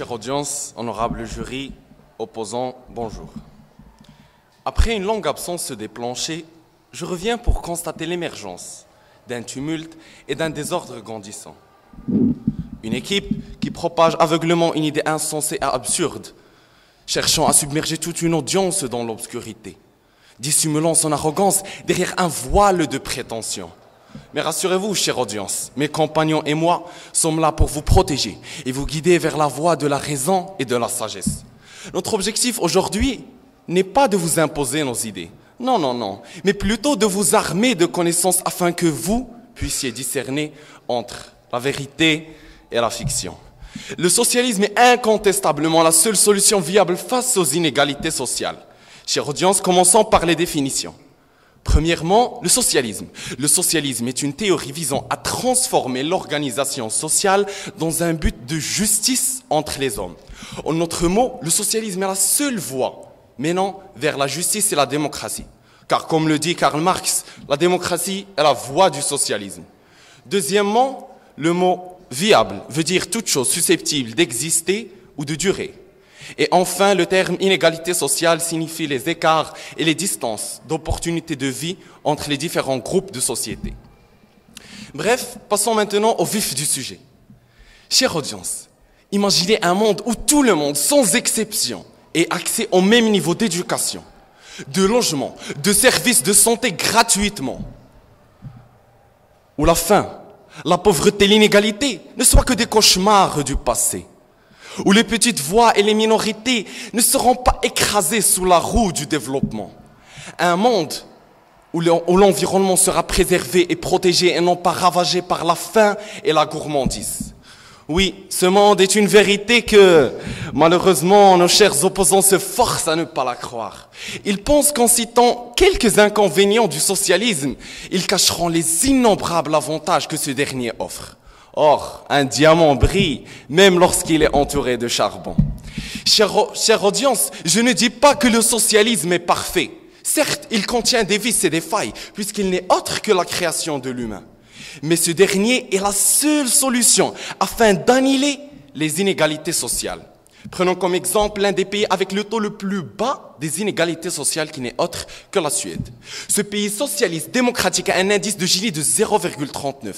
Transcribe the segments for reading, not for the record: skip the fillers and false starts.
chère audience, honorable jury, opposants, bonjour. Après une longue absence des planchers, je reviens pour constater l'émergence d'un tumulte et d'un désordre grandissant. Une équipe qui propage aveuglément une idée insensée et absurde, cherchant à submerger toute une audience dans l'obscurité, dissimulant son arrogance derrière un voile de prétention. Mais rassurez-vous, chère audience, mes compagnons et moi sommes là pour vous protéger et vous guider vers la voie de la raison et de la sagesse. Notre objectif aujourd'hui n'est pas de vous imposer nos idées, non, mais plutôt de vous armer de connaissances afin que vous puissiez discerner entre la vérité et la fiction. Le socialisme est incontestablement la seule solution viable face aux inégalités sociales. Chère audience, commençons par les définitions. Premièrement, le socialisme. Le socialisme est une théorie visant à transformer l'organisation sociale dans un but de justice entre les hommes. En d'autres mots, le socialisme est la seule voie menant vers la justice et la démocratie. Car comme le dit Karl Marx, la démocratie est la voie du socialisme. Deuxièmement, le mot viable veut dire toute chose susceptible d'exister ou de durer. Et enfin, le terme inégalité sociale signifie les écarts et les distances d'opportunités de vie entre les différents groupes de société. Bref, passons maintenant au vif du sujet. Chère audience, imaginez un monde où tout le monde, sans exception, ait accès au même niveau d'éducation, de logement, de services de santé gratuitement. Où la faim, la pauvreté, l'inégalité ne soient que des cauchemars du passé. Où les petites voix et les minorités ne seront pas écrasées sous la roue du développement. Un monde où l'environnement sera préservé et protégé et non pas ravagé par la faim et la gourmandise. Oui, ce monde est une vérité que, malheureusement, nos chers opposants se forcent à ne pas la croire. Ils pensent qu'en citant quelques inconvénients du socialisme, ils cacheront les innombrables avantages que ce dernier offre. Or, un diamant brille même lorsqu'il est entouré de charbon. Chère audience, je ne dis pas que le socialisme est parfait. Certes, il contient des vices et des failles, puisqu'il n'est autre que la création de l'humain. Mais ce dernier est la seule solution afin d'annihiler les inégalités sociales. Prenons comme exemple l'un des pays avec le taux le plus bas des inégalités sociales qui n'est autre que la Suède. Ce pays socialiste démocratique a un indice de Gini de 0,39.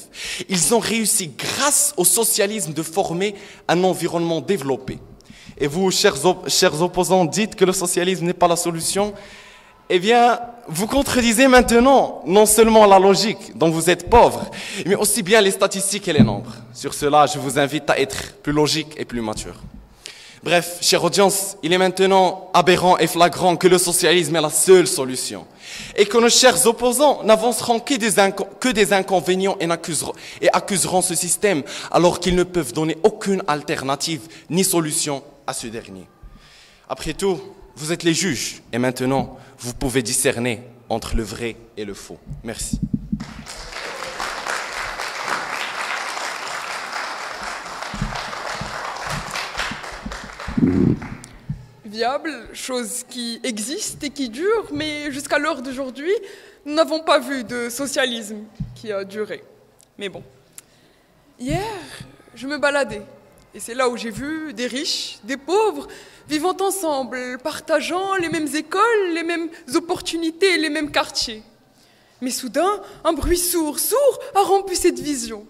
Ils ont réussi grâce au socialisme de former un environnement développé. Et vous, chers opposants, dites que le socialisme n'est pas la solution. Eh bien, vous contredisez maintenant non seulement la logique dont vous êtes pauvre, mais aussi bien les statistiques et les nombres. Sur cela, je vous invite à être plus logique et plus mature. Bref, chère audience, il est maintenant aberrant et flagrant que le socialisme est la seule solution et que nos chers opposants n'avanceront que des inconvénients et accuseront ce système alors qu'ils ne peuvent donner aucune alternative ni solution à ce dernier. Après tout, vous êtes les juges et maintenant, vous pouvez discerner entre le vrai et le faux. Merci. Viable, chose qui existe et qui dure, mais jusqu'à l'heure d'aujourd'hui, nous n'avons pas vu de socialisme qui a duré. Mais bon, hier, je me baladais, et c'est là où j'ai vu des riches, des pauvres, vivant ensemble, partageant les mêmes écoles, les mêmes opportunités, les mêmes quartiers. Mais soudain, un bruit sourd a rompu cette vision.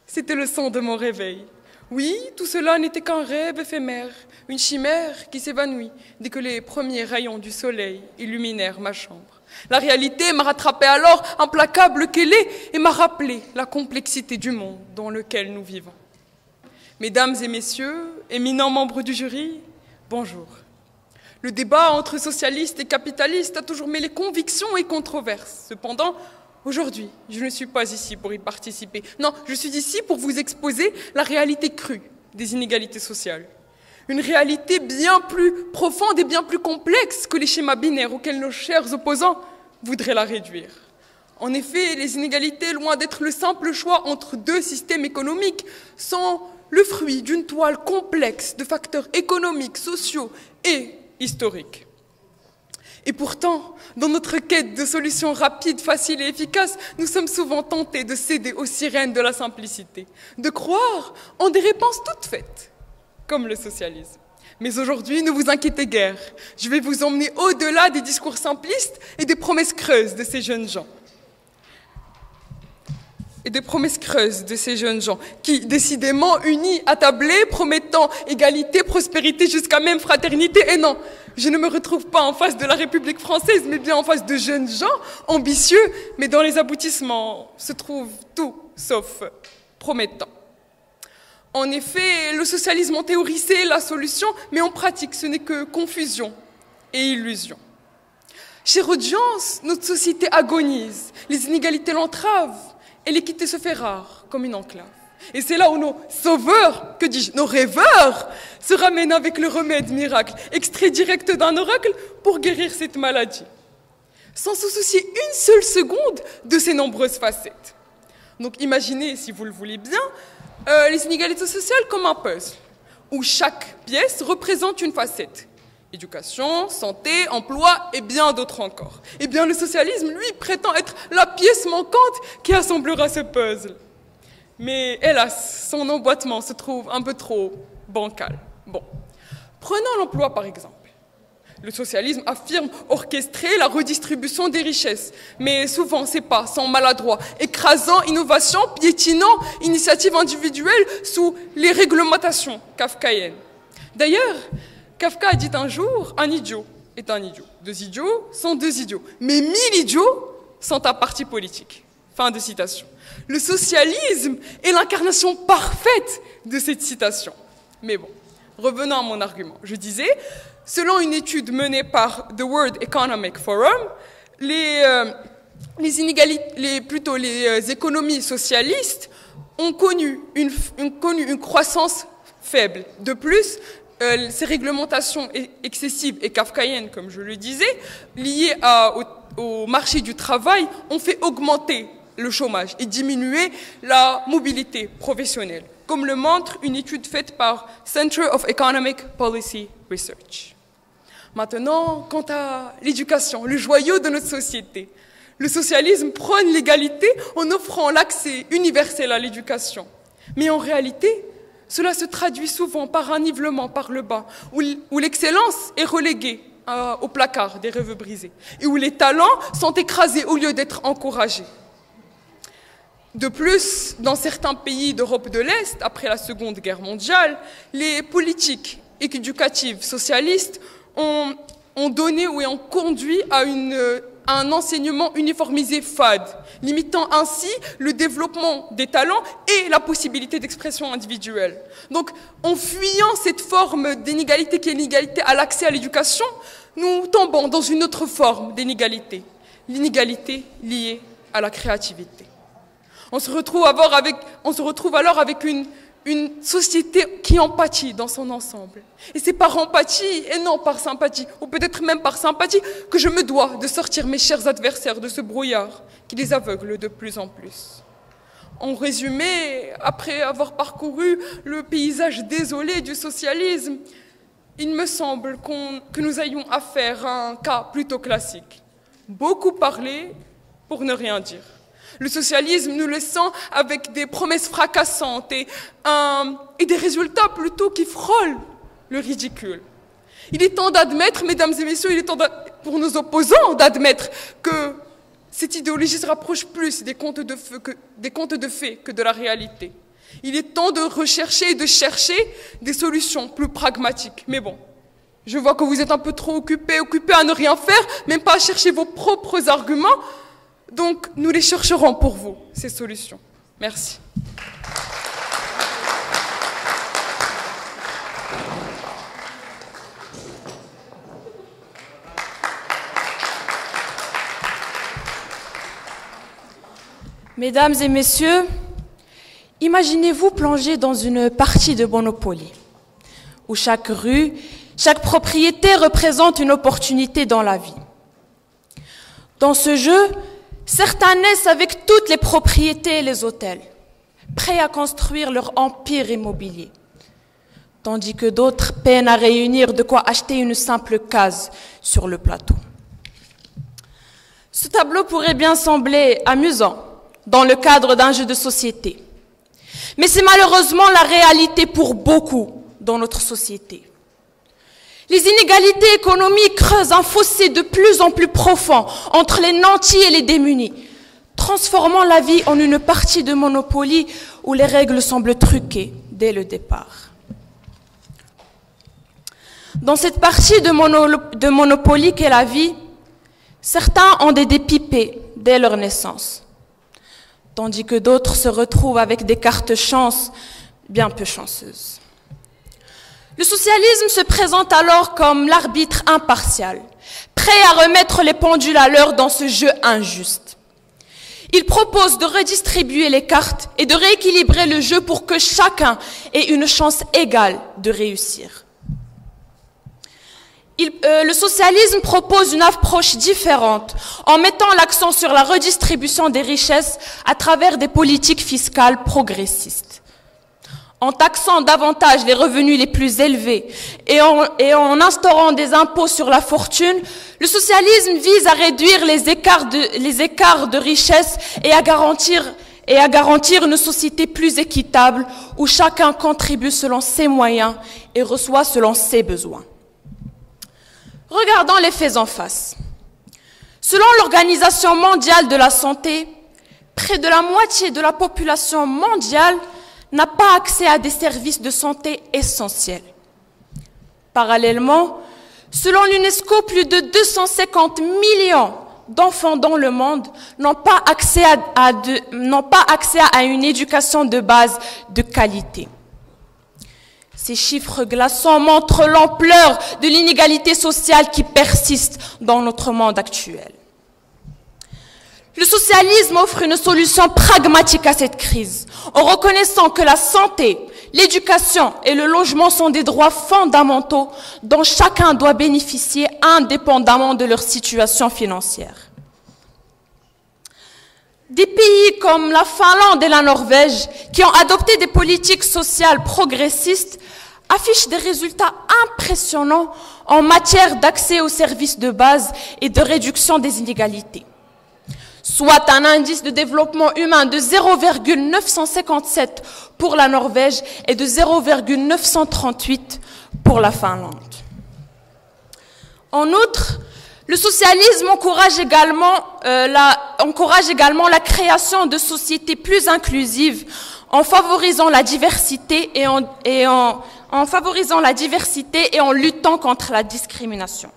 C'était le son de mon réveil. Oui, tout cela n'était qu'un rêve éphémère, une chimère qui s'évanouit dès que les premiers rayons du soleil illuminèrent ma chambre. La réalité m'a rattrapée alors, implacable qu'elle est, et m'a rappelé la complexité du monde dans lequel nous vivons. Mesdames et messieurs, éminents membres du jury, bonjour. Le débat entre socialistes et capitalistes a toujours mêlé convictions et controverses. Cependant, aujourd'hui, je ne suis pas ici pour y participer. Non, je suis ici pour vous exposer la réalité crue des inégalités sociales. Une réalité bien plus profonde et bien plus complexe que les schémas binaires auxquels nos chers opposants voudraient la réduire. En effet, les inégalités, loin d'être le simple choix entre deux systèmes économiques, sont le fruit d'une toile complexe de facteurs économiques, sociaux et historiques. Et pourtant, dans notre quête de solutions rapides, faciles et efficaces, nous sommes souvent tentés de céder aux sirènes de la simplicité, de croire en des réponses toutes faites. comme le socialisme. Mais aujourd'hui, ne vous inquiétez guère, je vais vous emmener au-delà des discours simplistes et des promesses creuses de ces jeunes gens. Qui, décidément unis, attablés, promettant égalité, prospérité, jusqu'à même fraternité. Et non, je ne me retrouve pas en face de la République française, mais bien en face de jeunes gens ambitieux, mais dans les aboutissements se trouve tout sauf promettant. En effet, le socialisme en théorie, c'est la solution, mais en pratique, ce n'est que confusion et illusion. Chère audience, notre société agonise, les inégalités l'entravent, et l'équité se fait rare, comme une enclave. Et c'est là où nos sauveurs, que dis-je, nos rêveurs, se ramènent avec le remède miracle, extrait direct d'un oracle pour guérir cette maladie, sans se soucier une seule seconde de ses nombreuses facettes. Donc imaginez, si vous le voulez bien, les inégalités sociales comme un puzzle, où chaque pièce représente une facette. Éducation, santé, emploi et bien d'autres encore. Eh bien, le socialisme, lui, prétend être la pièce manquante qui assemblera ce puzzle. Mais hélas, son emboîtement se trouve un peu trop bancal. Bon, prenons l'emploi par exemple. Le socialisme affirme orchestrer la redistribution des richesses, mais souvent ces pas sont maladroits, écrasant innovation, piétinant initiative individuelle sous les réglementations kafkaïennes. D'ailleurs, Kafka a dit un jour, un idiot est un idiot. 2 idiots sont 2 idiots. Mais 1000 idiots sont un parti politique. Fin de citation. Le socialisme est l'incarnation parfaite de cette citation. Mais bon, revenons à mon argument. Je disais, selon une étude menée par The World Economic Forum, les économies socialistes ont connu une croissance faible. De plus, ces réglementations excessives et kafkaïennes, comme je le disais, liées au marché du travail, ont fait augmenter le chômage et diminuer la mobilité professionnelle, comme le montre une étude faite par Center of Economic Policy Research. Maintenant, quant à l'éducation, le joyau de notre société, le socialisme prône l'égalité en offrant l'accès universel à l'éducation. Mais en réalité, cela se traduit souvent par un nivellement par le bas, où l'excellence est reléguée au placard des rêves brisés, et où les talents sont écrasés au lieu d'être encouragés. De plus, dans certains pays d'Europe de l'Est, après la Seconde Guerre mondiale, les politiques éducatives socialistes ont donné ou ont conduit à un enseignement uniformisé fade, limitant ainsi le développement des talents et la possibilité d'expression individuelle. Donc, en fuyant cette forme d'inégalité qui est l'inégalité à l'accès à l'éducation, nous tombons dans une autre forme d'inégalité, l'inégalité liée à la créativité. On se retrouve alors avec une société qui empathie dans son ensemble. Et c'est par empathie et non par sympathie, ou peut-être même par sympathie, que je me dois de sortir mes chers adversaires de ce brouillard qui les aveugle de plus en plus. En résumé, après avoir parcouru le paysage désolé du socialisme, il me semble que nous ayons affaire à un cas plutôt classique. Beaucoup parler pour ne rien dire. Le socialisme nous le sent avec des promesses fracassantes et des résultats plutôt qui frôlent le ridicule. Il est temps d'admettre, mesdames et messieurs, il est temps pour nos opposants d'admettre que cette idéologie se rapproche plus des contes de fées que de la réalité. Il est temps de rechercher et de chercher des solutions plus pragmatiques. Mais bon, je vois que vous êtes un peu trop occupés à ne rien faire, même pas à chercher vos propres arguments. Donc, nous les chercherons pour vous, ces solutions. Merci. Mesdames et messieurs, imaginez-vous plonger dans une partie de Monopoly, où chaque rue, chaque propriété représente une opportunité dans la vie. Dans ce jeu, certains naissent avec toutes les propriétés et les hôtels, prêts à construire leur empire immobilier, tandis que d'autres peinent à réunir de quoi acheter une simple case sur le plateau. Ce tableau pourrait bien sembler amusant dans le cadre d'un jeu de société, mais c'est malheureusement la réalité pour beaucoup dans notre société. Les inégalités économiques creusent un fossé de plus en plus profond entre les nantis et les démunis, transformant la vie en une partie de Monopoly où les règles semblent truquées dès le départ. Dans cette partie de Monopoly qu'est la vie, certains ont des dés pipés dès leur naissance, tandis que d'autres se retrouvent avec des cartes chance bien peu chanceuses. Le socialisme se présente alors comme l'arbitre impartial, prêt à remettre les pendules à l'heure dans ce jeu injuste. Il propose de redistribuer les cartes et de rééquilibrer le jeu pour que chacun ait une chance égale de réussir. Le socialisme propose une approche différente en mettant l'accent sur la redistribution des richesses à travers des politiques fiscales progressistes. En taxant davantage les revenus les plus élevés et en instaurant des impôts sur la fortune, le socialisme vise à réduire les écarts de richesse et à garantir une société plus équitable où chacun contribue selon ses moyens et reçoit selon ses besoins. Regardons les faits en face. Selon l'Organisation mondiale de la santé, près de la moitié de la population mondiale n'a pas accès à des services de santé essentiels. Parallèlement, selon l'UNESCO, plus de 250 millions d'enfants dans le monde n'ont pas accès à une éducation de base de qualité. Ces chiffres glaçants montrent l'ampleur de l'inégalité sociale qui persiste dans notre monde actuel. Le socialisme offre une solution pragmatique à cette crise, en reconnaissant que la santé, l'éducation et le logement sont des droits fondamentaux dont chacun doit bénéficier indépendamment de leur situation financière. Des pays comme la Finlande et la Norvège, qui ont adopté des politiques sociales progressistes, affichent des résultats impressionnants en matière d'accès aux services de base et de réduction des inégalités. Soit un indice de développement humain de 0,957 pour la Norvège et de 0,938 pour la Finlande. En outre, le socialisme encourage également la création de sociétés plus inclusives en favorisant la diversité et en luttant contre la discrimination.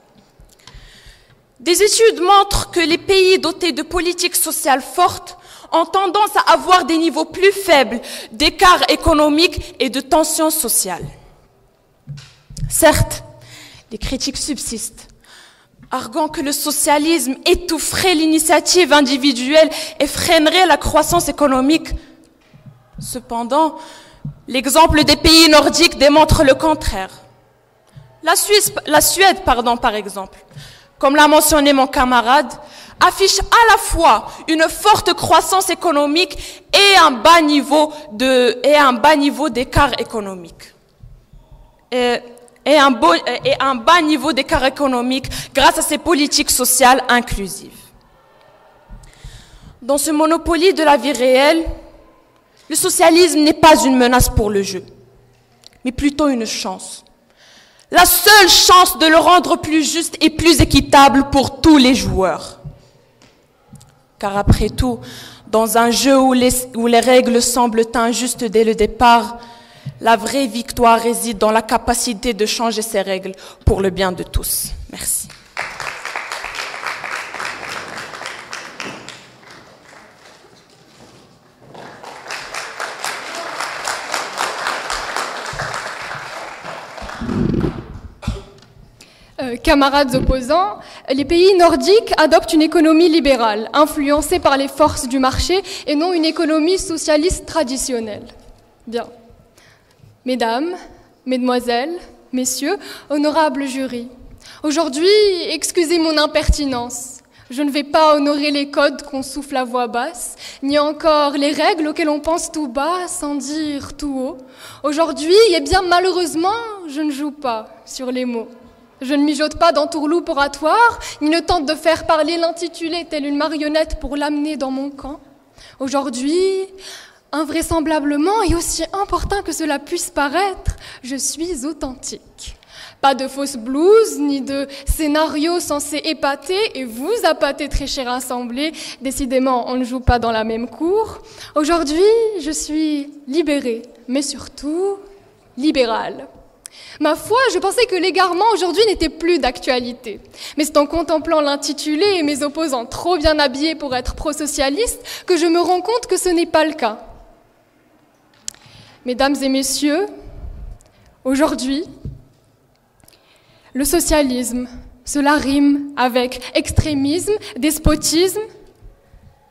Des études montrent que les pays dotés de politiques sociales fortes ont tendance à avoir des niveaux plus faibles d'écart économique et de tensions sociales. Certes, les critiques subsistent, arguant que le socialisme étoufferait l'initiative individuelle et freinerait la croissance économique. Cependant, l'exemple des pays nordiques démontre le contraire. La Suède, par exemple, comme l'a mentionné mon camarade, affiche à la fois une forte croissance économique et un bas niveau d'écart économique. Et un bas niveau d'écart économique grâce à ces politiques sociales inclusives. Dans ce monopoly de la vie réelle, le socialisme n'est pas une menace pour le jeu, mais plutôt une chance. La seule chance de le rendre plus juste et plus équitable pour tous les joueurs. Car après tout, dans un jeu où les règles semblent injustes dès le départ, la vraie victoire réside dans la capacité de changer ces règles pour le bien de tous. Merci. Camarades opposants, les pays nordiques adoptent une économie libérale, influencée par les forces du marché et non une économie socialiste traditionnelle. Bien. Mesdames, mesdemoiselles, messieurs, honorables jurys, aujourd'hui, excusez mon impertinence. Je ne vais pas honorer les codes qu'on souffle à voix basse, ni encore les règles auxquelles on pense tout bas sans dire tout haut. Aujourd'hui, eh bien malheureusement, je ne joue pas sur les mots. Je ne mijote pas d'entourloupe oratoire, ni ne tente de faire parler l'intitulé telle une marionnette pour l'amener dans mon camp. Aujourd'hui, Invraisemblablement, et aussi important que cela puisse paraître, je suis authentique. Pas de fausses blouses, ni de scénarios censés épater et vous appâter, très chère assemblée. Décidément, on ne joue pas dans la même cour. Aujourd'hui, je suis libérée, mais surtout libérale. Ma foi, je pensais que l'égarement aujourd'hui n'était plus d'actualité. Mais c'est en contemplant l'intitulé et mes opposants trop bien habillés pour être pro-socialistes que je me rends compte que ce n'est pas le cas. Mesdames et messieurs, aujourd'hui, le socialisme, cela rime avec extrémisme, despotisme.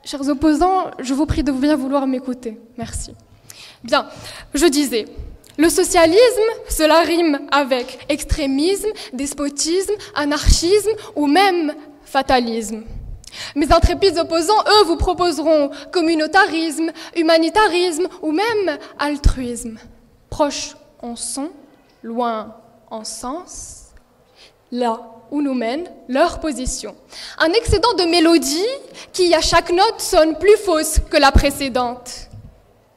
Chers opposants, je vous prie de bien vouloir m'écouter. Merci. Bien, je disais, le socialisme, cela rime avec extrémisme, despotisme, anarchisme ou même fatalisme. Mes intrépides opposants, eux, vous proposeront communautarisme, humanitarisme ou même altruisme. Proche en son, loin en sens, là où nous mène leur position. Un excédent de mélodie qui, à chaque note, sonne plus fausse que la précédente.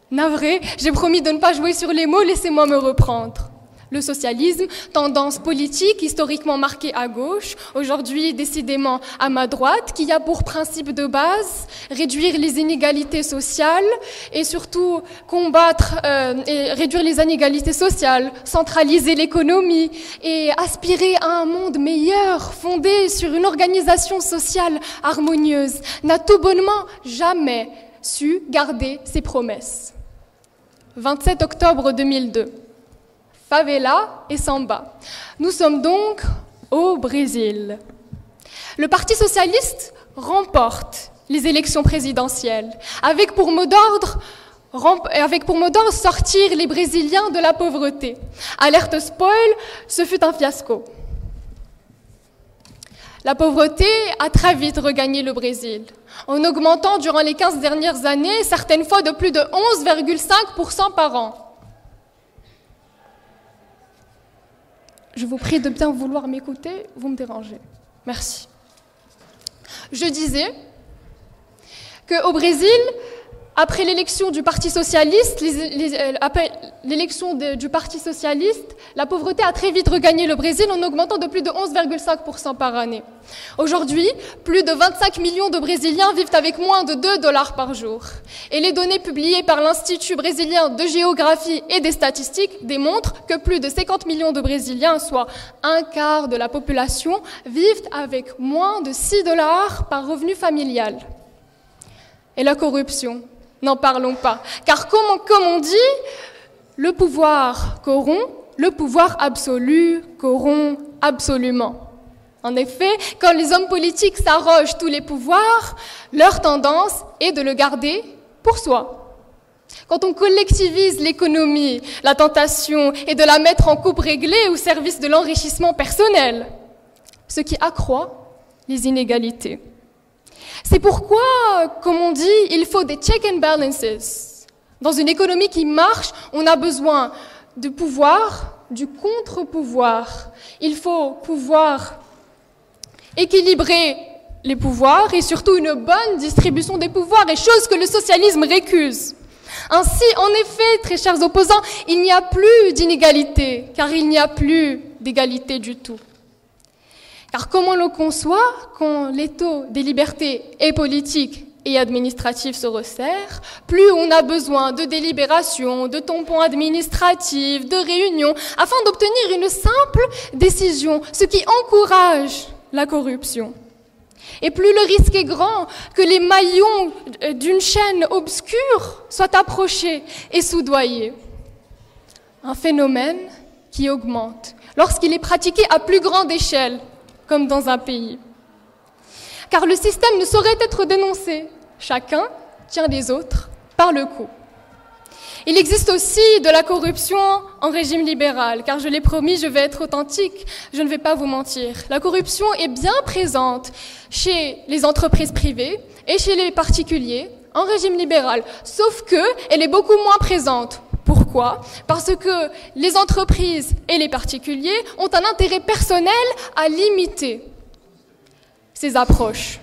Navré, j'ai promis de ne pas jouer sur les mots, laissez-moi me reprendre. Le socialisme, tendance politique historiquement marquée à gauche, aujourd'hui décidément à ma droite, qui a pour principe de base réduire les inégalités sociales et surtout combattre et réduire les inégalités sociales, centraliser l'économie et aspirer à un monde meilleur fondé sur une organisation sociale harmonieuse, n'a tout bonnement jamais su garder ses promesses. 27 octobre 2002. Favela et samba. Nous sommes donc au Brésil. Le Parti socialiste remporte les élections présidentielles, avec pour mot d'ordre sortir les Brésiliens de la pauvreté. Alerte spoil, ce fut un fiasco. La pauvreté a très vite regagné le Brésil, en augmentant durant les 15 dernières années, certaines fois de plus de 11,5% par an. Je vous prie de bien vouloir m'écouter, vous me dérangez. Merci. Je disais qu'au Brésil, après l'élection du Parti socialiste, la pauvreté a très vite regagné le Brésil en augmentant de plus de 11,5% par année. Aujourd'hui, plus de 25 millions de Brésiliens vivent avec moins de $2 par jour. Et les données publiées par l'Institut brésilien de géographie et des statistiques démontrent que plus de 50 millions de Brésiliens, soit un quart de la population, vivent avec moins de $6 par revenu familial. Et la corruption ? N'en parlons pas, car comme on dit, le pouvoir corrompt, le pouvoir absolu corrompt absolument. En effet, quand les hommes politiques s'arrogent tous les pouvoirs, leur tendance est de le garder pour soi. Quand on collectivise l'économie, la tentation est de la mettre en coupe réglée au service de l'enrichissement personnel, ce qui accroît les inégalités. C'est pourquoi, comme on dit, il faut des check and balances. Dans une économie qui marche, on a besoin de pouvoir, du contre-pouvoir. Il faut pouvoir équilibrer les pouvoirs et surtout une bonne distribution des pouvoirs, et chose que le socialisme récuse. Ainsi, en effet, très chers opposants, il n'y a plus d'inégalité, car il n'y a plus d'égalité du tout. Car comme on le conçoit, quand l'étau des libertés et politiques et administratives se resserre, plus on a besoin de délibérations, de tampons administratifs, de réunions, afin d'obtenir une simple décision, ce qui encourage la corruption. Et plus le risque est grand que les maillons d'une chaîne obscure soient approchés et soudoyés. Un phénomène qui augmente lorsqu'il est pratiqué à plus grande échelle, comme dans un pays. Car le système ne saurait être dénoncé. Chacun tient les autres par le cou. Il existe aussi de la corruption en régime libéral, car je l'ai promis, je vais être authentique, je ne vais pas vous mentir. La corruption est bien présente chez les entreprises privées et chez les particuliers en régime libéral, sauf qu'elle est beaucoup moins présente. Pourquoi ? Parce que les entreprises et les particuliers ont un intérêt personnel à limiter ces approches.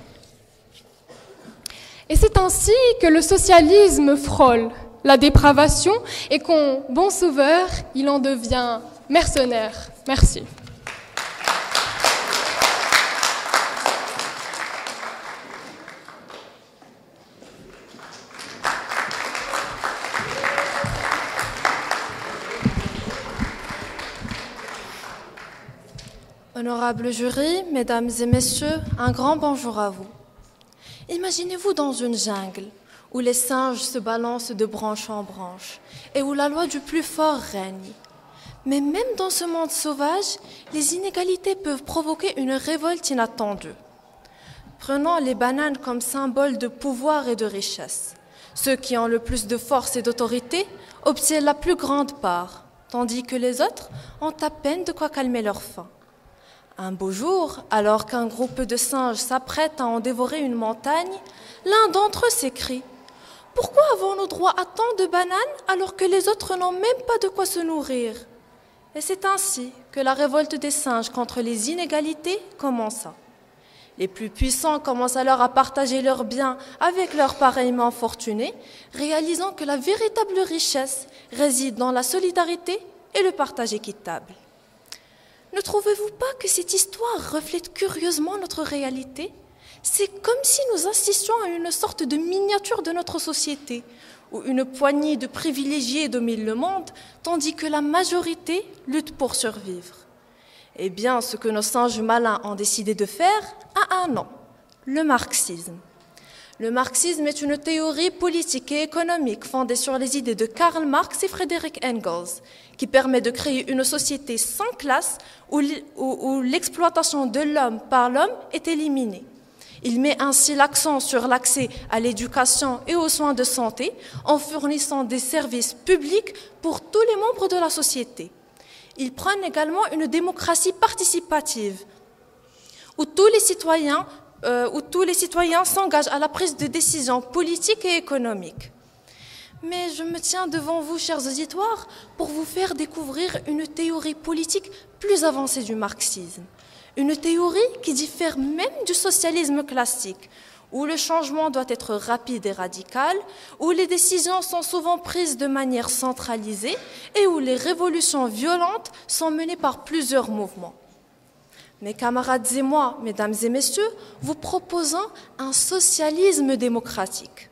Et c'est ainsi que le socialisme frôle la dépravation et qu'en bon sauveur, il en devient mercenaire. Merci. Honorable jury, mesdames et messieurs, un grand bonjour à vous. Imaginez-vous dans une jungle où les singes se balancent de branche en branche et où la loi du plus fort règne. Mais même dans ce monde sauvage, les inégalités peuvent provoquer une révolte inattendue. Prenons les bananes comme symbole de pouvoir et de richesse. Ceux qui ont le plus de force et d'autorité obtiennent la plus grande part, tandis que les autres ont à peine de quoi calmer leur faim. Un beau jour, alors qu'un groupe de singes s'apprête à en dévorer une montagne, l'un d'entre eux s'écrie « Pourquoi avons-nous droit à tant de bananes alors que les autres n'ont même pas de quoi se nourrir ?» Et c'est ainsi que la révolte des singes contre les inégalités commença. Les plus puissants commencent alors à partager leurs biens avec leurs pareillement fortunés, réalisant que la véritable richesse réside dans la solidarité et le partage équitable. Ne trouvez-vous pas que cette histoire reflète curieusement notre réalité ? C'est comme si nous assistions à une sorte de miniature de notre société, où une poignée de privilégiés domine le monde, tandis que la majorité lutte pour survivre. Eh bien, ce que nos singes malins ont décidé de faire a un nom, le marxisme. Le marxisme est une théorie politique et économique fondée sur les idées de Karl Marx et Friedrich Engels, qui permet de créer une société sans classe où l'exploitation de l'homme par l'homme est éliminée. Il met ainsi l'accent sur l'accès à l'éducation et aux soins de santé en fournissant des services publics pour tous les membres de la société. Il prône également une démocratie participative où tous les citoyens s'engagent à la prise de décisions politiques et économiques. Mais je me tiens devant vous, chers auditoires, pour vous faire découvrir une théorie politique plus avancée du marxisme. Une théorie qui diffère même du socialisme classique, où le changement doit être rapide et radical, où les décisions sont souvent prises de manière centralisée et où les révolutions violentes sont menées par plusieurs mouvements. Mes camarades et moi, mesdames et messieurs, vous proposons un socialisme démocratique.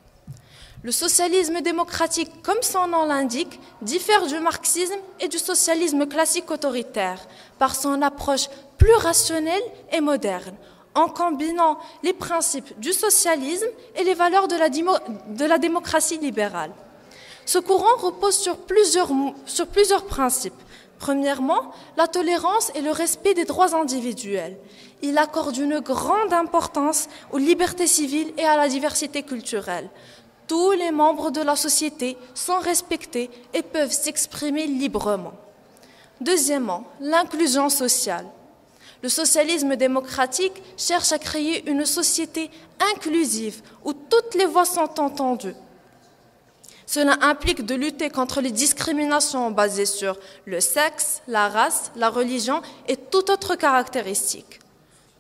Le socialisme démocratique, comme son nom l'indique, diffère du marxisme et du socialisme classique autoritaire par son approche plus rationnelle et moderne, en combinant les principes du socialisme et les valeurs de la démocratie libérale. Ce courant repose sur plusieurs principes. Premièrement, la tolérance et le respect des droits individuels. Il accorde une grande importance aux libertés civiles et à la diversité culturelle. Tous les membres de la société sont respectés et peuvent s'exprimer librement. Deuxièmement, l'inclusion sociale. Le socialisme démocratique cherche à créer une société inclusive où toutes les voix sont entendues. Cela implique de lutter contre les discriminations basées sur le sexe, la race, la religion et toute autre caractéristique.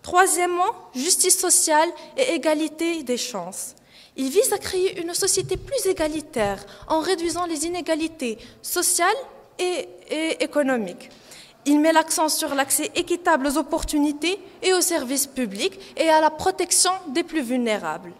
Troisièmement, justice sociale et égalité des chances. Il vise à créer une société plus égalitaire en réduisant les inégalités sociales et économiques. Il met l'accent sur l'accès équitable aux opportunités et aux services publics et à la protection des plus vulnérables.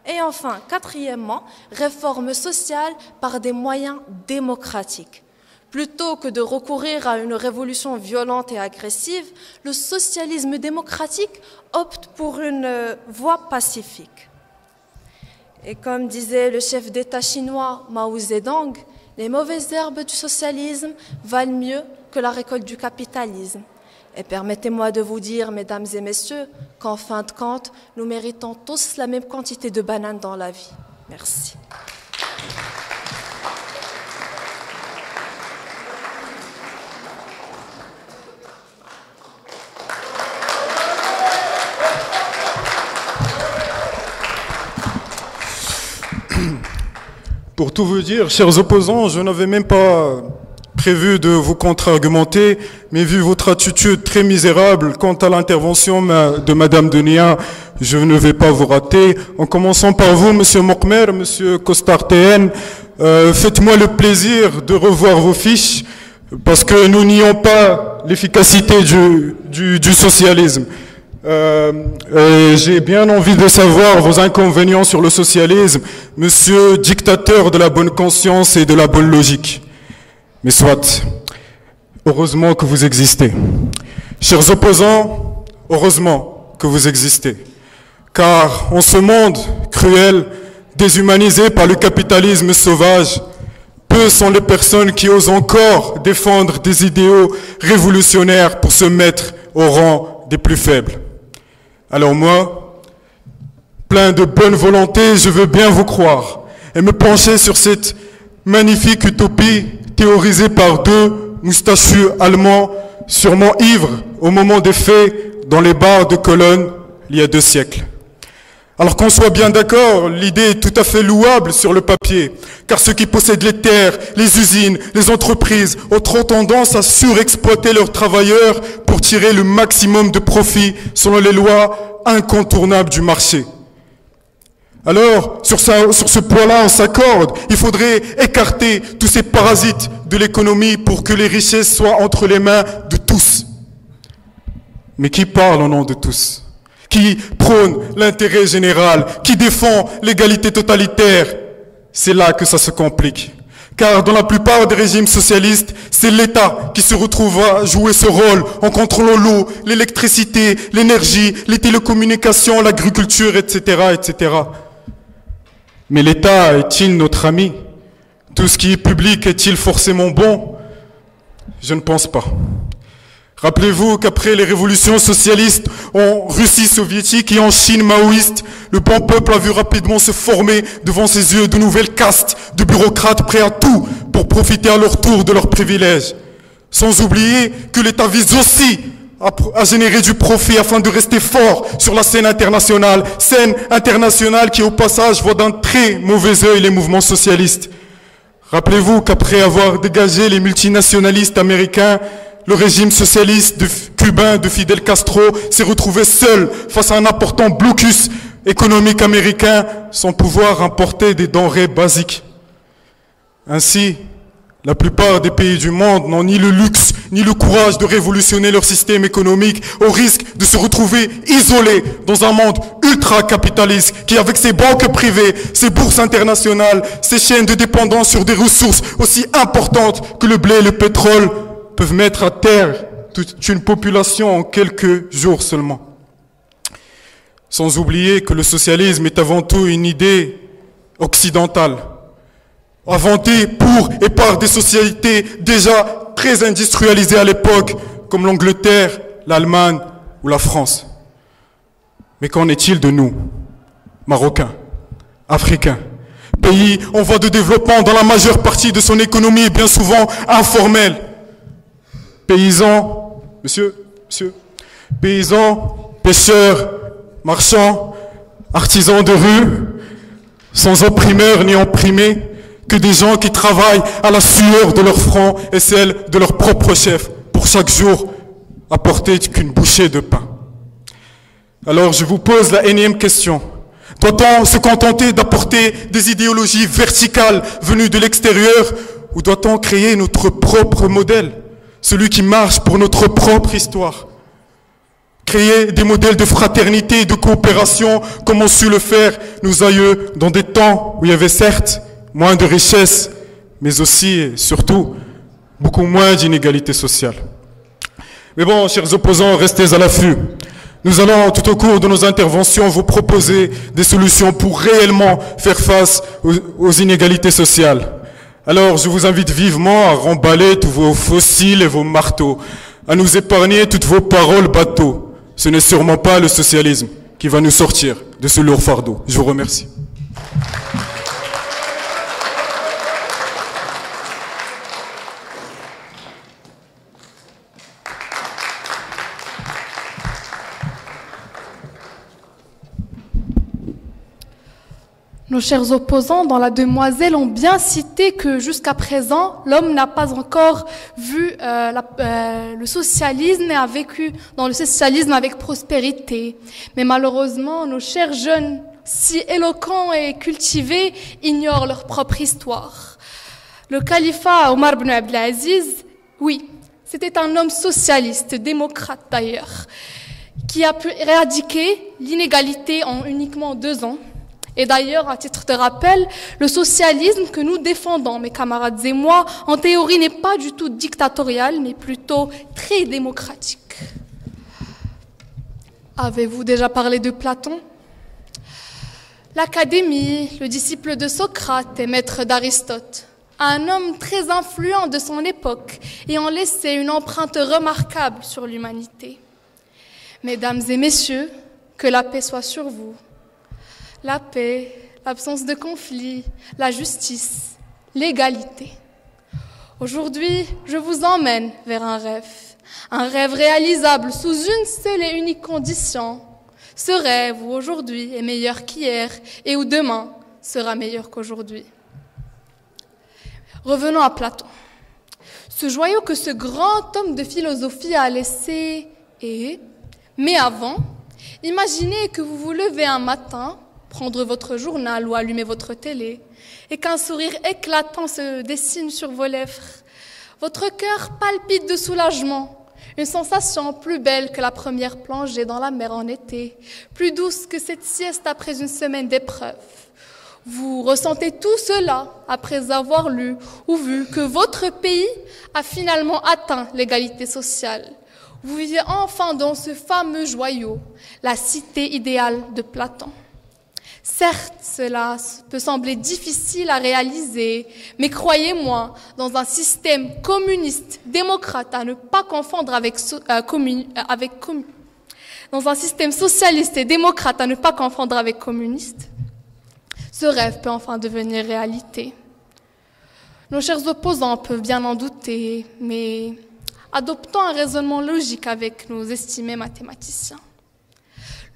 Et enfin, quatrièmement, réforme sociale par des moyens démocratiques. Plutôt que de recourir à une révolution violente et agressive, le socialisme démocratique opte pour une voie pacifique. Et comme disait le chef d'État chinois Mao Zedong, les mauvaises herbes du socialisme valent mieux que la récolte du capitalisme. Et permettez-moi de vous dire, mesdames et messieurs, qu'en fin de compte, nous méritons tous la même quantité de bananes dans la vie. Merci. Pour tout vous dire, chers opposants, je n'avais même pas prévu de vous contre-argumenter, mais vu votre attitude très misérable quant à l'intervention de Madame Denia, je ne vais pas vous rater. En commençant par vous, Monsieur Mokmer, Monsieur Kostartéen, faites-moi le plaisir de revoir vos fiches, parce que nous nions pas l'efficacité du socialisme. J'ai bien envie de savoir vos inconvénients sur le socialisme, monsieur dictateur de la bonne conscience et de la bonne logique. Mais soit, heureusement que vous existez. Chers opposants, heureusement que vous existez. Car en ce monde cruel, déshumanisé par le capitalisme sauvage, peu sont les personnes qui osent encore défendre des idéaux révolutionnaires pour se mettre au rang des plus faibles. Alors moi, plein de bonne volonté, je veux bien vous croire et me pencher sur cette magnifique utopie théorisée par deux moustachus allemands, sûrement ivres au moment des faits dans les bars de Cologne il y a 2 siècles. Alors qu'on soit bien d'accord, l'idée est tout à fait louable sur le papier, car ceux qui possèdent les terres, les usines, les entreprises ont trop tendance à surexploiter leurs travailleurs pour tirer le maximum de profit selon les lois incontournables du marché. Alors, sur ce point-là, on s'accorde. Il faudrait écarter tous ces parasites de l'économie pour que les richesses soient entre les mains de tous. Mais qui parle au nom de tous ? Qui prône l'intérêt général, qui défend l'égalité totalitaire? C'est là que ça se complique. Car dans la plupart des régimes socialistes, c'est l'État qui se retrouve à jouer ce rôle en contrôlant l'eau, l'électricité, l'énergie, les télécommunications, l'agriculture, etc., etc. Mais l'État est-il notre ami? Tout ce qui est public est-il forcément bon? Je ne pense pas. Rappelez-vous qu'après les révolutions socialistes en Russie soviétique et en Chine maoïste, le bon peuple a vu rapidement se former devant ses yeux de nouvelles castes de bureaucrates prêts à tout pour profiter à leur tour de leurs privilèges. Sans oublier que l'État vise aussi à générer du profit afin de rester fort sur la scène internationale qui au passage voit d'un très mauvais œil les mouvements socialistes. Rappelez-vous qu'après avoir dégagé les multinationalistes américains, le régime socialiste cubain de Fidel Castro s'est retrouvé seul face à un important blocus économique américain sans pouvoir importer des denrées basiques. Ainsi, la plupart des pays du monde n'ont ni le luxe ni le courage de révolutionner leur système économique au risque de se retrouver isolés dans un monde ultra-capitaliste qui, avec ses banques privées, ses bourses internationales, ses chaînes de dépendance sur des ressources aussi importantes que le blé et le pétrole, peuvent mettre à terre toute une population en quelques jours seulement. Sans oublier que le socialisme est avant tout une idée occidentale, inventée pour et par des sociétés déjà très industrialisées à l'époque, comme l'Angleterre, l'Allemagne ou la France. Mais qu'en est-il de nous, Marocains, Africains, pays en voie de développement dont la majeure partie de son économie est bien souvent informelle? Paysans, paysans, pêcheurs, marchands, artisans de rue, sans opprimeurs ni opprimés, que des gens qui travaillent à la sueur de leur front et celle de leur propre chef pour chaque jour apporter qu'une bouchée de pain. Alors je vous pose la énième question. Doit-on se contenter d'apporter des idéologies verticales venues de l'extérieur ou doit-on créer notre propre modèle? Celui qui marche pour notre propre histoire. Créer des modèles de fraternité et de coopération comme ont su le faire nos aïeux dans des temps où il y avait certes moins de richesses, mais aussi et surtout beaucoup moins d'inégalités sociales. Mais bon, chers opposants, restez à l'affût. Nous allons tout au cours de nos interventions vous proposer des solutions pour réellement faire face aux inégalités sociales. Alors, je vous invite vivement à remballer tous vos fossiles et vos marteaux, à nous épargner toutes vos paroles bateaux. Ce n'est sûrement pas le socialisme qui va nous sortir de ce lourd fardeau. Je vous remercie. Nos chers opposants dans la demoiselle ont bien cité que jusqu'à présent, l'homme n'a pas encore vu le socialisme et a vécu dans le socialisme avec prospérité. Mais malheureusement, nos chers jeunes si éloquents et cultivés, ignorent leur propre histoire. Le califat Omar ibn Abdelaziz, oui, c'était un homme socialiste, démocrate d'ailleurs, qui a pu éradiquer l'inégalité en uniquement 2 ans. Et d'ailleurs, à titre de rappel, le socialisme que nous défendons, mes camarades et moi, en théorie n'est pas du tout dictatorial, mais plutôt très démocratique. Avez-vous déjà parlé de Platon ? L'Académie, le disciple de Socrate et maître d'Aristote, un homme très influent de son époque ayant laissé une empreinte remarquable sur l'humanité. Mesdames et messieurs, que la paix soit sur vous. La paix, l'absence de conflit, la justice, l'égalité. Aujourd'hui, je vous emmène vers un rêve réalisable sous une seule et unique condition. Ce rêve où aujourd'hui est meilleur qu'hier et où demain sera meilleur qu'aujourd'hui. Revenons à Platon. Ce joyau que ce grand homme de philosophie a laissé est... Mais avant, imaginez que vous vous levez un matin, prendre votre journal ou allumer votre télé, et qu'un sourire éclatant se dessine sur vos lèvres. Votre cœur palpite de soulagement, une sensation plus belle que la première plongée dans la mer en été, plus douce que cette sieste après une semaine d'épreuves. Vous ressentez tout cela après avoir lu ou vu que votre pays a finalement atteint l'égalité sociale. Vous vivez enfin dans ce fameux joyau, la cité idéale de Platon. Certes, cela peut sembler difficile à réaliser, mais croyez-moi, dans un système communiste, démocrate, à ne pas confondre dans un système socialiste et démocrate, à ne pas confondre avec communiste, ce rêve peut enfin devenir réalité. Nos chers opposants peuvent bien en douter, mais adoptons un raisonnement logique avec nos estimés mathématiciens.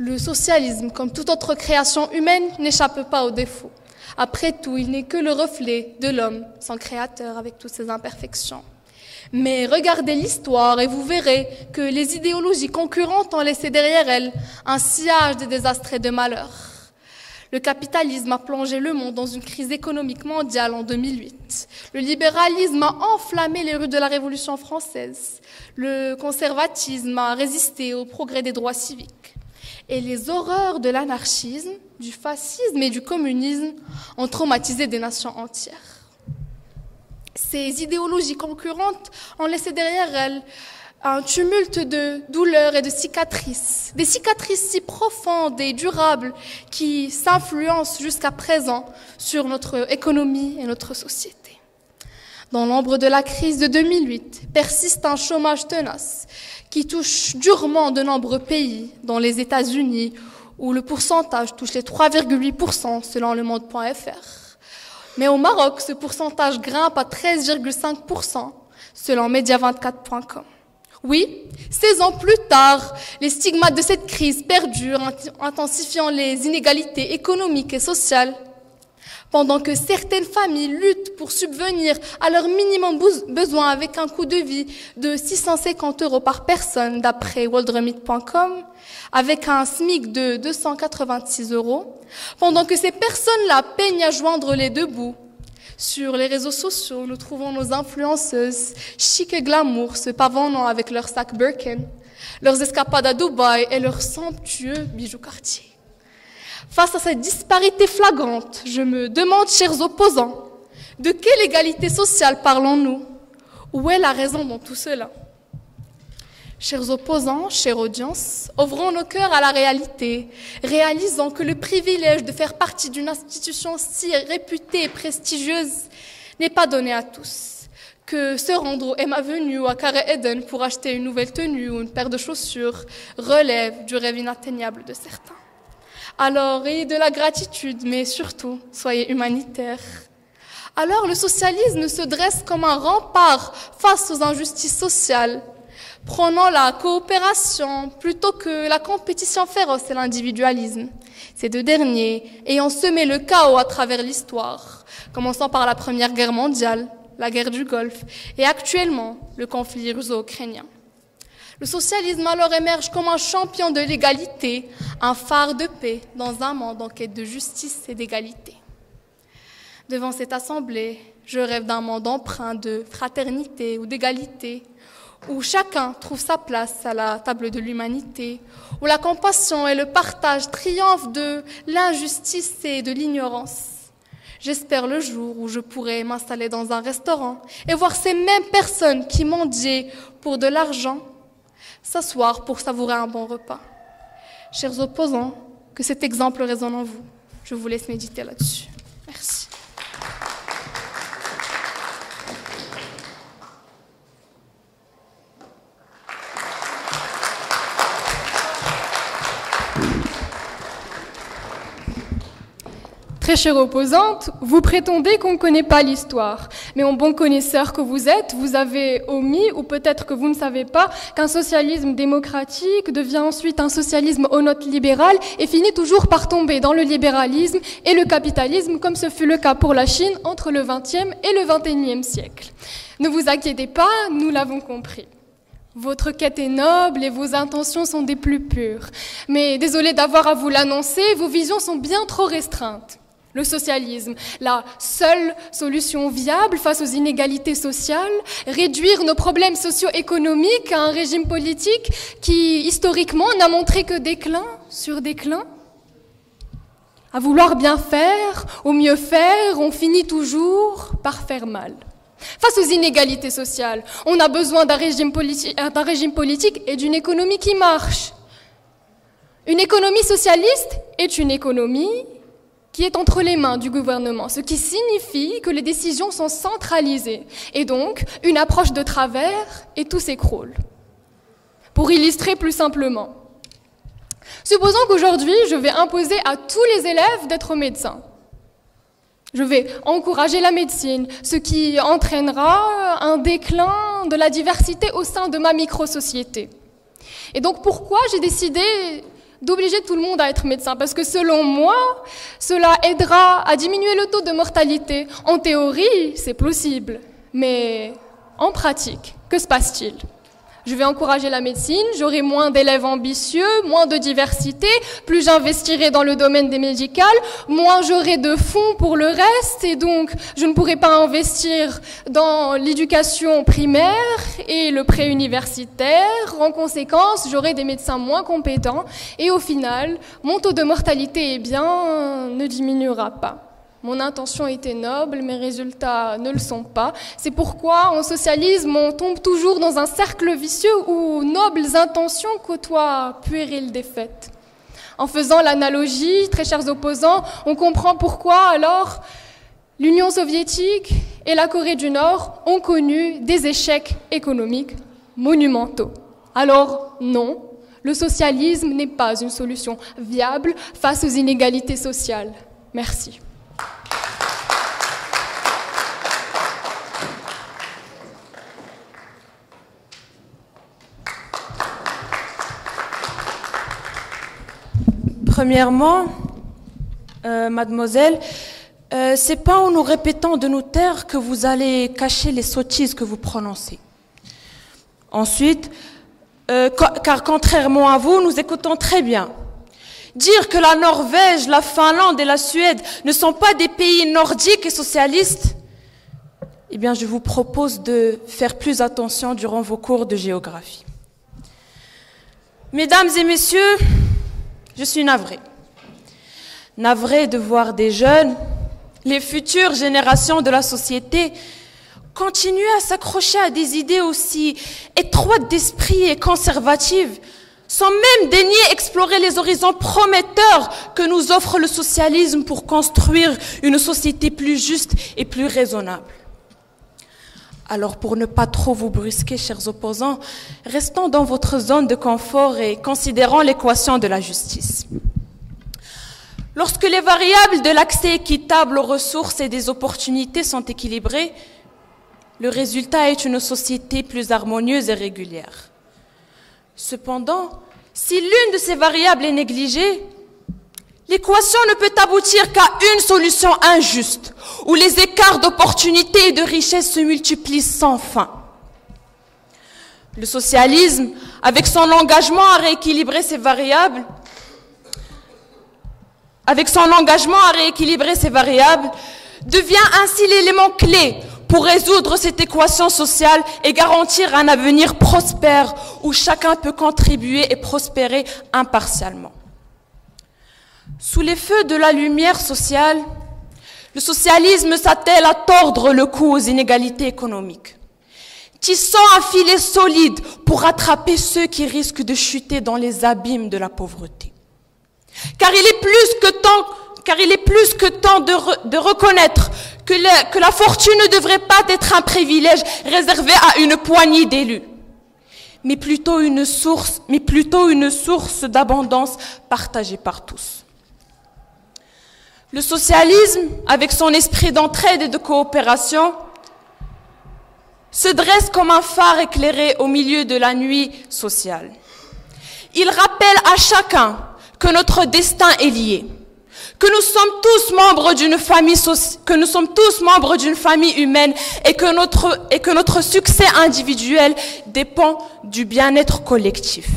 Le socialisme, comme toute autre création humaine, n'échappe pas aux défauts. Après tout, il n'est que le reflet de l'homme, son créateur, avec toutes ses imperfections. Mais regardez l'histoire et vous verrez que les idéologies concurrentes ont laissé derrière elles un sillage de désastres et de malheurs. Le capitalisme a plongé le monde dans une crise économique mondiale en 2008. Le libéralisme a enflammé les rues de la Révolution française. Le conservatisme a résisté au progrès des droits civiques. Et les horreurs de l'anarchisme, du fascisme et du communisme ont traumatisé des nations entières. Ces idéologies concurrentes ont laissé derrière elles un tumulte de douleurs et de cicatrices, des cicatrices si profondes et durables qui s'influencent jusqu'à présent sur notre économie et notre société. Dans l'ombre de la crise de 2008, persiste un chômage tenace qui touche durement de nombreux pays, dont les États-Unis, où le pourcentage touche les 3,8% selon le monde.fr. Mais au Maroc, ce pourcentage grimpe à 13,5% selon Media24.com. Oui, 16 ans plus tard, les stigmates de cette crise perdurent, intensifiant les inégalités économiques et sociales. Pendant que certaines familles luttent pour subvenir à leur minimum besoin avec un coût de vie de 650 € par personne, d'après worldremit.com, avec un SMIC de 286 €, pendant que ces personnes-là peinent à joindre les deux bouts. Sur les réseaux sociaux, nous trouvons nos influenceuses chic et glamour se pavonnant avec leurs sacs Birkin, leurs escapades à Dubaï et leurs somptueux bijoux Cartier. Face à cette disparité flagrante, je me demande, chers opposants, de quelle égalité sociale parlons-nous? Où est la raison dans tout cela? Chers opposants, chère audience, ouvrons nos cœurs à la réalité, réalisons que le privilège de faire partie d'une institution si réputée et prestigieuse n'est pas donné à tous, que se rendre au M Avenue ou à Carré Eden pour acheter une nouvelle tenue ou une paire de chaussures relève du rêve inatteignable de certains. Alors, ayez de la gratitude, mais surtout, soyez humanitaires. Alors, le socialisme se dresse comme un rempart face aux injustices sociales. Prenons la coopération plutôt que la compétition féroce et l'individualisme. Ces deux derniers ayant semé le chaos à travers l'histoire, commençant par la Première Guerre mondiale, la guerre du Golfe et actuellement le conflit russo-ukrainien. Le socialisme alors émerge comme un champion de l'égalité, un phare de paix dans un monde en quête de justice et d'égalité. Devant cette assemblée, je rêve d'un monde empreint de fraternité ou d'égalité, où chacun trouve sa place à la table de l'humanité, où la compassion et le partage triomphent de l'injustice et de l'ignorance. J'espère le jour où je pourrai m'installer dans un restaurant et voir ces mêmes personnes qui mendiaient pour de l'argent s'asseoir pour savourer un bon repas. Chers opposants, que cet exemple résonne en vous. Je vous laisse méditer là-dessus. Merci. Très chère opposante, vous prétendez qu'on ne connaît pas l'histoire. Mais en bon connaisseur que vous êtes, vous avez omis, ou peut-être que vous ne savez pas, qu'un socialisme démocratique devient ensuite un socialisme aux notes libérales et finit toujours par tomber dans le libéralisme et le capitalisme, comme ce fut le cas pour la Chine entre le XXe et le XXIe siècle. Ne vous inquiétez pas, nous l'avons compris. Votre quête est noble et vos intentions sont des plus pures. Mais désolé d'avoir à vous l'annoncer, vos visions sont bien trop restreintes. Le socialisme, la seule solution viable face aux inégalités sociales, réduire nos problèmes socio-économiques à un régime politique qui, historiquement, n'a montré que déclin sur déclin. À vouloir bien faire, ou mieux faire, on finit toujours par faire mal. Face aux inégalités sociales, on a besoin d'un régime politique et d'une économie qui marche. Une économie socialiste est une économie qui est entre les mains du gouvernement, ce qui signifie que les décisions sont centralisées, et donc une approche de travers et tout s'écroule. Pour illustrer plus simplement, supposons qu'aujourd'hui je vais imposer à tous les élèves d'être médecins. Je vais encourager la médecine, ce qui entraînera un déclin de la diversité au sein de ma micro-société. Et donc pourquoi j'ai décidé d'obliger tout le monde à être médecin? Parce que selon moi, cela aidera à diminuer le taux de mortalité. En théorie, c'est possible, mais en pratique, que se passe-t-il? Je vais encourager la médecine, j'aurai moins d'élèves ambitieux, moins de diversité, plus j'investirai dans le domaine des médicales, moins j'aurai de fonds pour le reste, et donc je ne pourrai pas investir dans l'éducation primaire et le préuniversitaire. En conséquence, j'aurai des médecins moins compétents, et au final, mon taux de mortalité, ne diminuera pas. Mon intention était noble, mes résultats ne le sont pas. C'est pourquoi, en socialisme, on tombe toujours dans un cercle vicieux où nobles intentions côtoient puériles défaites. En faisant l'analogie, très chers opposants, on comprend pourquoi, alors, l'Union soviétique et la Corée du Nord ont connu des échecs économiques monumentaux. Alors, non, le socialisme n'est pas une solution viable face aux inégalités sociales. Merci. Premièrement, mademoiselle, c'est pas en nous répétant de nous taire que vous allez cacher les sottises que vous prononcez. Ensuite, car contrairement à vous, nous écoutons très bien. Dire que la Norvège, la Finlande et la Suède ne sont pas des pays nordiques et socialistes, eh bien, je vous propose de faire plus attention durant vos cours de géographie. Mesdames et messieurs, je suis navrée. Navrée de voir des jeunes, les futures générations de la société, continuer à s'accrocher à des idées aussi étroites d'esprit et conservatives, sans même daigner explorer les horizons prometteurs que nous offre le socialisme pour construire une société plus juste et plus raisonnable. Alors pour ne pas trop vous brusquer, chers opposants, restons dans votre zone de confort et considérons l'équation de la justice. Lorsque les variables de l'accès équitable aux ressources et des opportunités sont équilibrées, le résultat est une société plus harmonieuse et régulière. Cependant, si l'une de ces variables est négligée, l'équation ne peut aboutir qu'à une solution injuste, où les écarts d'opportunités et de richesse se multiplient sans fin. Le socialisme avec son engagement à rééquilibrer ses variables, devient ainsi l'élément clé pour résoudre cette équation sociale et garantir un avenir prospère où chacun peut contribuer et prospérer impartialement. Sous les feux de la lumière sociale, le socialisme s'attelle à tordre le cou aux inégalités économiques, tissant un filet solide pour rattraper ceux qui risquent de chuter dans les abîmes de la pauvreté. Car il est plus que temps de reconnaître que la fortune ne devrait pas être un privilège réservé à une poignée d'élus, mais plutôt une source d'abondance partagée par tous. Le socialisme, avec son esprit d'entraide et de coopération, se dresse comme un phare éclairé au milieu de la nuit sociale. Il rappelle à chacun que notre destin est lié, que nous sommes tous membres d'une famille humaine et que notre succès individuel dépend du bien-être collectif.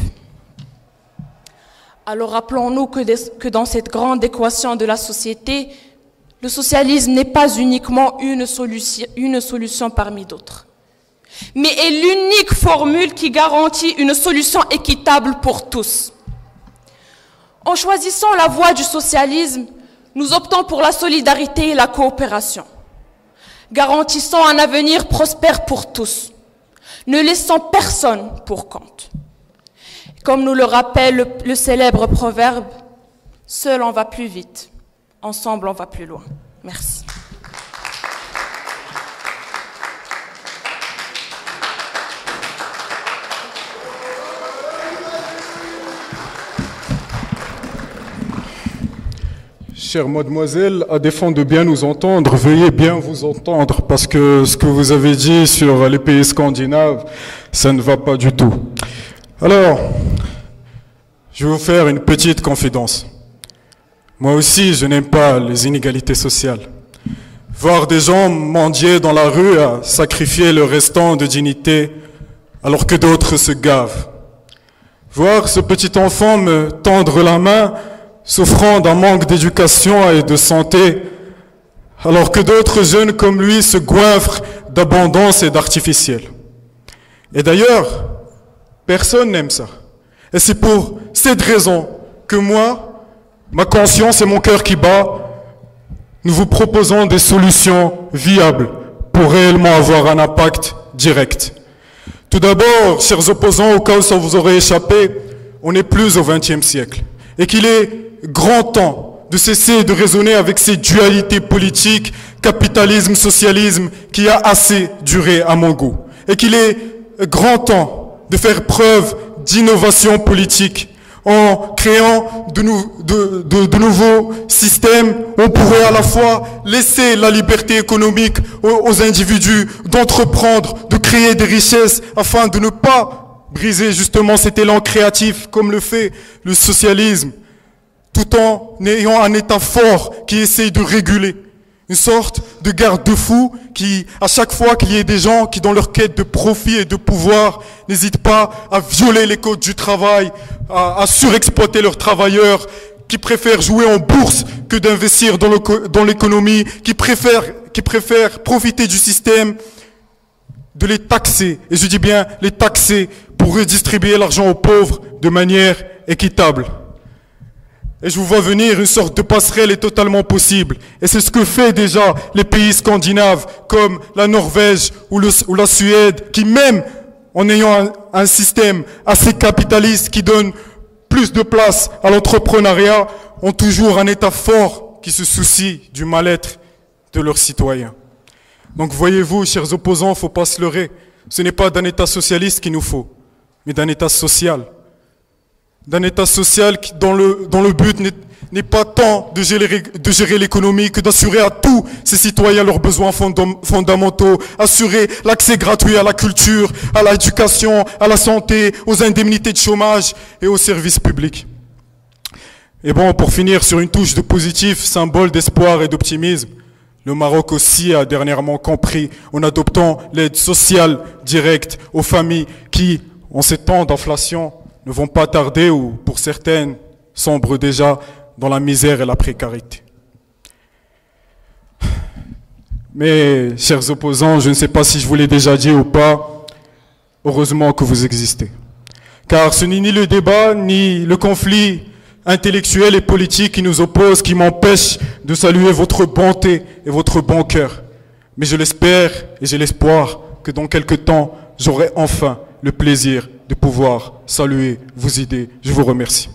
Alors rappelons-nous que dans cette grande équation de la société, le socialisme n'est pas uniquement une solution parmi d'autres, mais est l'unique formule qui garantit une solution équitable pour tous. En choisissant la voie du socialisme, nous optons pour la solidarité et la coopération, garantissant un avenir prospère pour tous, ne laissant personne pour compte. Comme nous le rappelle le célèbre proverbe, « Seul on va plus vite, ensemble on va plus loin ». Merci. Chère mademoiselle, à défaut de bien nous entendre, veuillez bien vous entendre, parce que ce que vous avez dit sur les pays scandinaves, ça ne va pas du tout. Alors, je vais vous faire une petite confidence. Moi aussi, je n'aime pas les inégalités sociales. Voir des gens mendier dans la rue à sacrifier le restant de dignité, alors que d'autres se gavent. Voir ce petit enfant me tendre la main, souffrant d'un manque d'éducation et de santé, alors que d'autres jeunes comme lui se goinfrent d'abondance et d'artificiel. Et d'ailleurs, personne n'aime ça. Et c'est pour cette raison que moi, ma conscience et mon cœur qui bat, nous vous proposons des solutions viables pour réellement avoir un impact direct. Tout d'abord, chers opposants, au cas où ça vous aurait échappé, on n'est plus au XXe siècle. Et qu'il est grand temps de cesser de raisonner avec ces dualités politiques, capitalisme, socialisme, qui a assez duré à mon goût. Et qu'il est grand temps de faire preuve d'innovation politique en créant de nouveaux systèmes. On pourrait à la fois laisser la liberté économique aux individus d'entreprendre, de créer des richesses afin de ne pas briser justement cet élan créatif comme le fait le socialisme, tout en ayant un État fort qui essaye de réguler. Une sorte de garde-fou qui, à chaque fois qu'il y ait des gens qui, dans leur quête de profit et de pouvoir, n'hésitent pas à violer les codes du travail, à surexploiter leurs travailleurs, qui préfèrent jouer en bourse que d'investir dans l'économie, qui préfèrent profiter du système, de les taxer. Et je dis bien les taxer pour redistribuer l'argent aux pauvres de manière équitable. Et je vous vois venir, une sorte de passerelle est totalement possible. Et c'est ce que fait déjà les pays scandinaves, comme la Norvège ou la Suède, qui même en ayant un système assez capitaliste qui donne plus de place à l'entrepreneuriat, ont toujours un État fort qui se soucie du mal-être de leurs citoyens. Donc voyez-vous, chers opposants, il ne faut pas se leurrer. Ce n'est pas d'un État socialiste qu'il nous faut, mais d'un État social. D'un État social dont le but n'est pas tant de gérer l'économie que d'assurer à tous ses citoyens leurs besoins fondamentaux, assurer l'accès gratuit à la culture, à l'éducation, à la santé, aux indemnités de chômage et aux services publics. Et bon, pour finir sur une touche de positif, symbole d'espoir et d'optimisme, le Maroc aussi a dernièrement compris en adoptant l'aide sociale directe aux familles qui en ces temps d'inflation, ne vont pas tarder ou, pour certaines, sombrent déjà dans la misère et la précarité. Mais, chers opposants, je ne sais pas si je vous l'ai déjà dit ou pas, heureusement que vous existez. Car ce n'est ni le débat, ni le conflit intellectuel et politique qui nous oppose, qui m'empêche de saluer votre bonté et votre bon cœur. Mais je l'espère et j'ai l'espoir que dans quelque temps, j'aurai enfin le plaisir de pouvoir saluer vos idées. Je vous remercie.